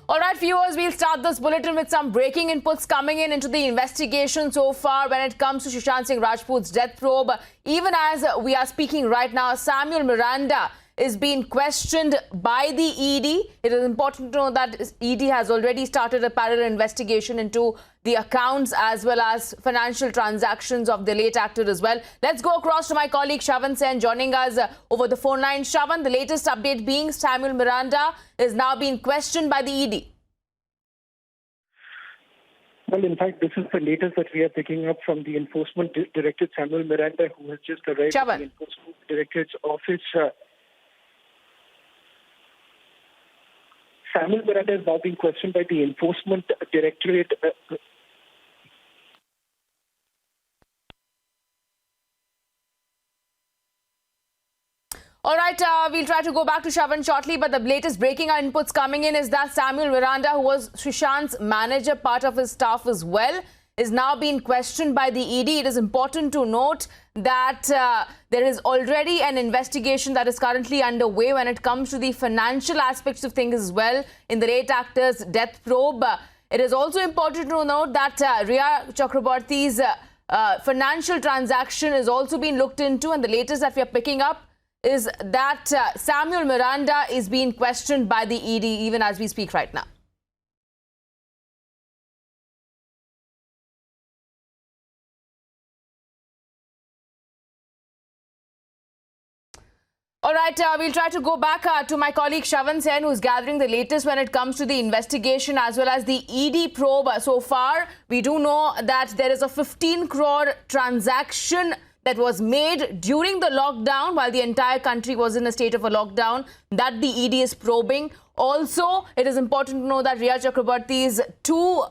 All right, viewers, we'll start this bulletin with some breaking inputs coming in into the investigation so far when it comes to Sushant Singh Rajput's death probe. Even as we are speaking right now, Samuel Miranda is being questioned by the ED. It is important to know that ED has already started a parallel investigation into the accounts as well as financial transactions of the late actor as well. Let's go across to my colleague Shravan Sen joining us over the phone line. Shravan, the latest update being Samuel Miranda is now being questioned by the ED. Well, in fact, this is the latest that we are picking up from the Enforcement Directorate, Samuel Miranda, who has just arrived at the Enforcement Directorate's office. Samuel Miranda is now being questioned by the Enforcement Directorate. All right, we'll try to go back to Shravan shortly, but the latest breaking inputs coming in is that Samuel Miranda, who was Sushant's manager, part of his staff as well, is now being questioned by the ED. It is important to note that there is already an investigation that is currently underway when it comes to the financial aspects of things as well in the late actor's death probe. It is also important to note that Rhea Chakraborty's financial transaction is also being looked into, and the latest that we are picking up is that Samuel Miranda is being questioned by the ED even as we speak right now. All right, we'll try to go back to my colleague Shravan Sen, who's gathering the latest when it comes to the investigation as well as the ED probe. So far, we do know that there is a 15 crore transaction that was made during the lockdown while the entire country was in a state of a lockdown that the ED is probing. Also, it is important to know that Rhea Chakraborty's two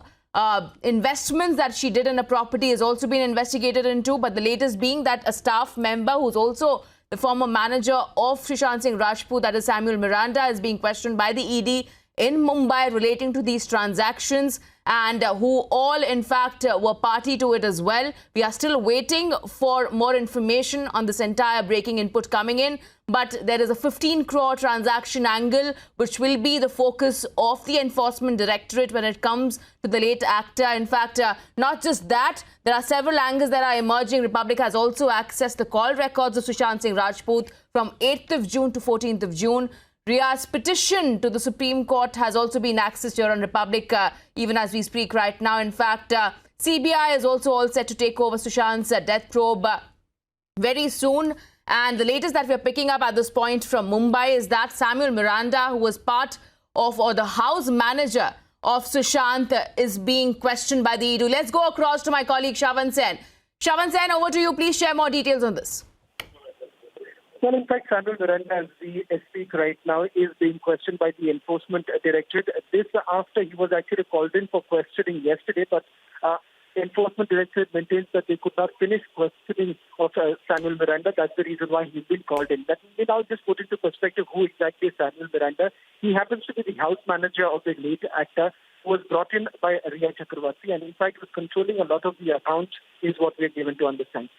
investments that she did in a property has also been investigated into, but the latest being that a staff member who's also the former manager of Sushant Singh Rajput, that is Samuel Miranda, is being questioned by the ED in Mumbai relating to these transactions and who all in fact were party to it as well. We are still waiting for more information on this entire breaking input coming in, but there is a 15 crore transaction angle which will be the focus of the Enforcement Directorate when it comes to the late actor. In fact, not just that, there are several angles that are emerging. Republic has also accessed the call records of Sushant Singh Rajput from 8th of June to 14th of June. Rhea's petition to the Supreme Court has also been accessed here on Republic even as we speak right now. In fact, CBI is also all set to take over Sushant's death probe very soon. And the latest that we're picking up at this point from Mumbai is that Samuel Miranda, who was part of or the house manager of Sushant, is being questioned by the ED. Let's go across to my colleague Shravan Sen. Shravan Sen, over to you. Please share more details on this. Well, in fact, Samuel Miranda, as we speak right now, is being questioned by the Enforcement Directorate. This after he was actually called in for questioning yesterday, but Enforcement Directorate maintains that they could not finish questioning of Samuel Miranda. That's the reason why he's been called in. Let me now just put into perspective who exactly is Samuel Miranda. He happens to be the house manager of the late actor who was brought in by Rhea Chakraborty and in fact was controlling a lot of the accounts is what we are given to understand.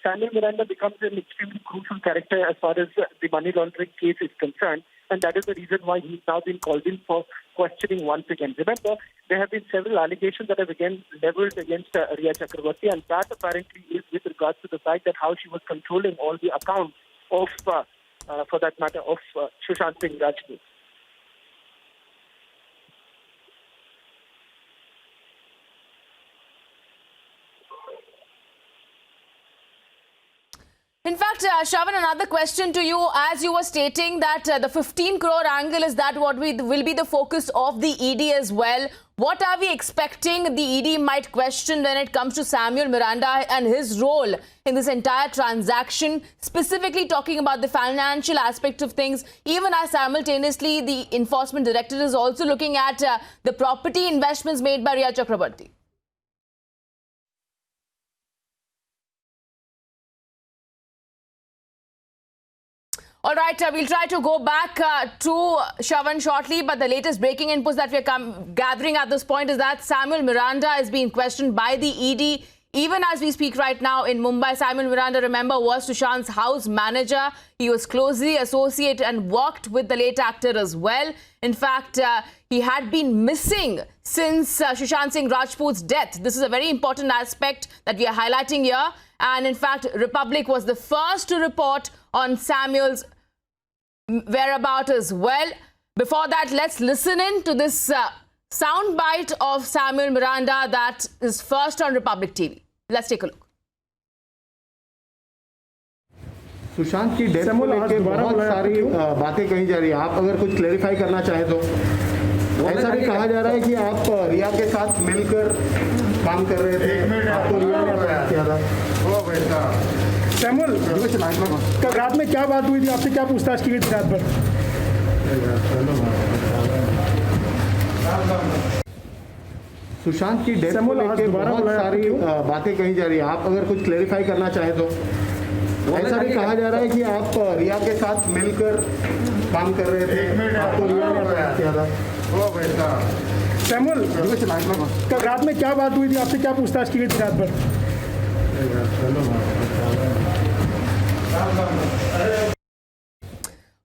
Samuel Miranda becomes an extremely crucial character as far as the money laundering case is concerned, and that is the reason why he's now been called in for questioning once again. Remember, there have been several allegations that have again leveled against Rhea Chakraborty, and that apparently is with regards to the fact that how she was controlling all the accounts of, for that matter, of Sushant Singh Rajput. In fact, Shravan, another question to you, as you were stating that the 15 crore angle is that what will be the focus of the ED as well. What are we expecting the ED might question when it comes to Samuel Miranda and his role in this entire transaction, specifically talking about the financial aspect of things, even as simultaneously the Enforcement Directorate is also looking at the property investments made by Rhea Chakraborty? All right, we'll try to go back to Shravan shortly, but the latest breaking inputs that we're gathering at this point is that Samuel Miranda is being questioned by the ED Even as we speak right now in Mumbai, Samuel Miranda, remember, was Sushant's house manager. He was closely associated and worked with the late actor as well. In fact, he had been missing since Sushant Singh Rajput's death. This is a very important aspect that we are highlighting here. And in fact, Republic was the first to report on Samuel's whereabouts as well. Before that, let's listen in to this soundbite of Samuel Miranda that is first on Republic TV. Let's take a look. Sushant की death को लेकर बहुत सारी बातें कही जा रही है। आप अगर कुछ क्लेरिफाई करना चाहें तो ऐसा भी कहा जा रहा है कि आप रिया के साथ मिलकर काम कर रहे थे, आपको रिया ने अटैक किया था। सैमुअल, कल रात में क्या बात हुई थी, आपसे क्या पूछताछ की गई थी रात भर? सुशांत की डेथ को लेकर बहुत सारी बातें कही जा रही है। आप अगर कुछ क्लेरिफाई करना चाहें तो ऐसा भी कहा जा रहा है कि आप रिया के साथ मिलकर काम कर रहे थे, आपको रिया ने अटैक किया था। सैमुअल, कल रात में क्या बात हुई थी, आपसे क्या पूछताछ की गई थी रात भर?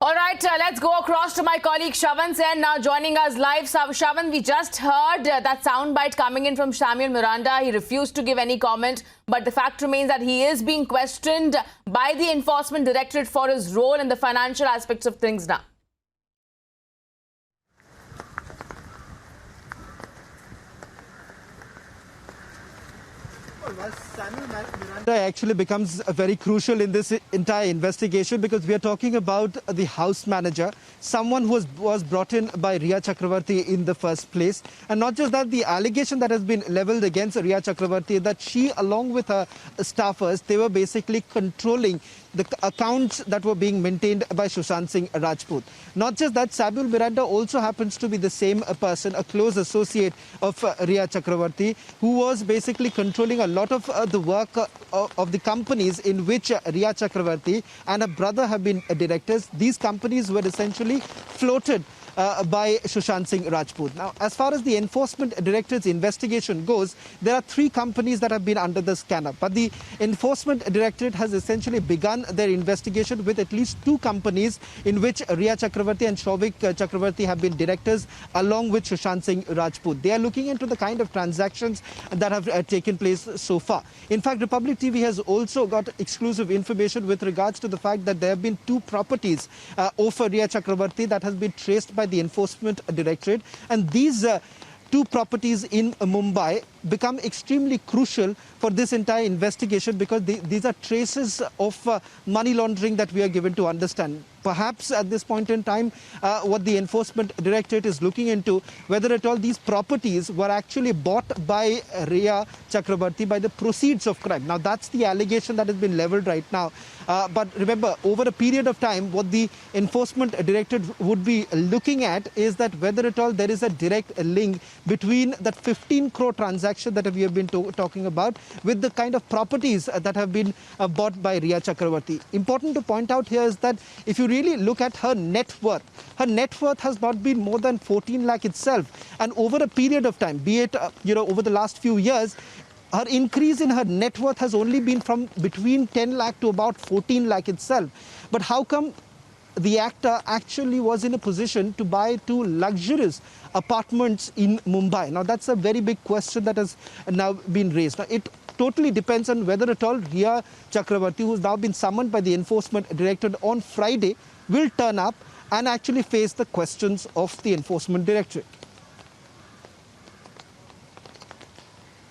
All right, let's go across to my colleague Shravan Sen now joining us live. Shravan, we just heard that soundbite coming in from Samuel Miranda. He refused to give any comment, but the fact remains that he is being questioned by the Enforcement Directorate for his role in the financial aspects of things now. Samuel Miranda actually becomes very crucial in this entire investigation because we are talking about the house manager, someone who was brought in by Riya Chakravarti in the first place. And not just that, the allegation that has been leveled against Riya Chakravarti that she, along with her staffers, they were basically controlling the accounts that were being maintained by Sushant Singh Rajput. Not just that, Samuel Miranda also happens to be the same person, a close associate of Riya Chakravarti, who was basically controlling a lot of the work of the companies in which Riya Chakravarti and her brother have been directors. These companies were essentially floated by Sushant Singh Rajput. Now, as far as the Enforcement Directorate's investigation goes, there are 3 companies that have been under the scanner. But the Enforcement Directorate has essentially begun their investigation with at least 2 companies in which Riya Chakravarti and Shouvik Chakravarti have been directors along with Sushant Singh Rajput. They are looking into the kind of transactions that have taken place so far. In fact, Republic TV has also got exclusive information with regards to the fact that there have been 2 properties of Riya Chakravarti that has been traced by the Enforcement Directorate, and these 2 properties in Mumbai become extremely crucial for this entire investigation because these are traces of money laundering that we are given to understand. Perhaps at this point in time, what the Enforcement Directorate is looking into, whether at all these properties were actually bought by Riya Chakravarti by the proceeds of crime. Now, that's the allegation that has been leveled right now. But remember, over a period of time, what the Enforcement Directorate would be looking at is that whether at all there is a direct link between that 15 crore transaction that we have been talking about with the kind of properties that have been bought by Riya Chakravarti. Important to point out here is that if you really look at her net worth has not been more than 14 lakh itself. And over a period of time, be it over the last few years, her increase in her net worth has only been from between 10 lakh to about 14 lakh itself. But how come the actor actually was in a position to buy 2 luxurious apartments in Mumbai? Now, that's a very big question that has now been raised. Now, it totally depends on whether at all Riya Chakravarti, who's now been summoned by the Enforcement Directorate on Friday, will turn up and actually face the questions of the Enforcement Directorate.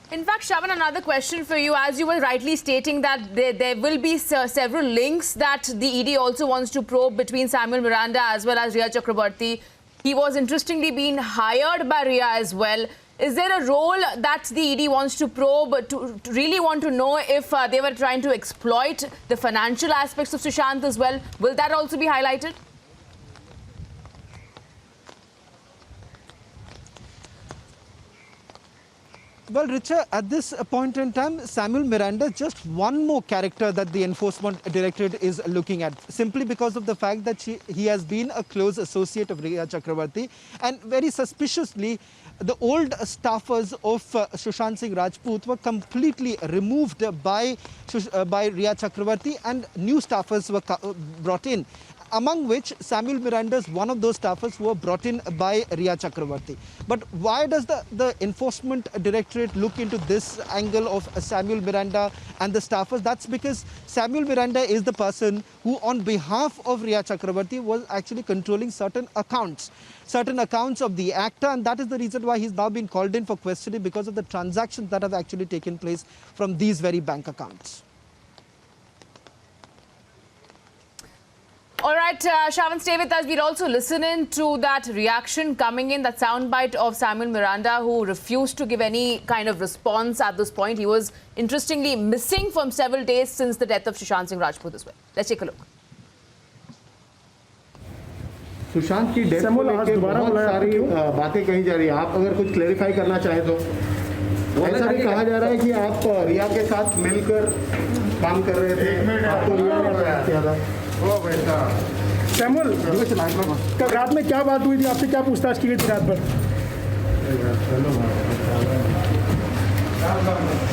In fact, Shravan, another question for you. As you were rightly stating that there will be several links that the ED also wants to probe between Samuel Miranda as well as Riya Chakravarti. He was interestingly being hired by Riya as well. Is there a role that the ED wants to probe to really want to know if they were trying to exploit the financial aspects of Sushant as well? Will that also be highlighted? Well, Richa, at this point in time, Samuel Miranda is just one more character that the Enforcement Directorate is looking at, simply because of the fact that he has been a close associate of Riya Chakravarti, and very suspiciously, the old staffers of Sushant Singh Rajput were completely removed by Riya Chakravarti, and new staffers were brought in, among which Samuel Miranda is one of those staffers who were brought in by Riya Chakravarti. But why does the Enforcement Directorate look into this angle of Samuel Miranda and the staffers? That's because Samuel Miranda is the person who, on behalf of Riya Chakravarti, was actually controlling certain accounts of the actor, and that is the reason why he's now been called in for questioning, because of the transactions that have actually taken place from these very bank accounts. All right, Shravan, stay with us. We're also listening to that reaction coming in, that soundbite of Samuel Miranda, who refused to give any kind of response at this point. He was, interestingly, missing for several days since the death of Sushant Singh Rajput as well. Let's take a look. Sushant की death को लेके बहुत सारी बातें कही जा रही है, आप अगर कुछ क्लेरिफाई करना चाहें तो। ऐसा भी कहा जा रहा है कि आप रिया के साथ मिलकर काम कर रहे थे, आपको रिया ने प्रयास किया था। सैमुअल, कल रात में क्या बात हुई थी, आपसे क्या पूछताछ की गई थी रात भर?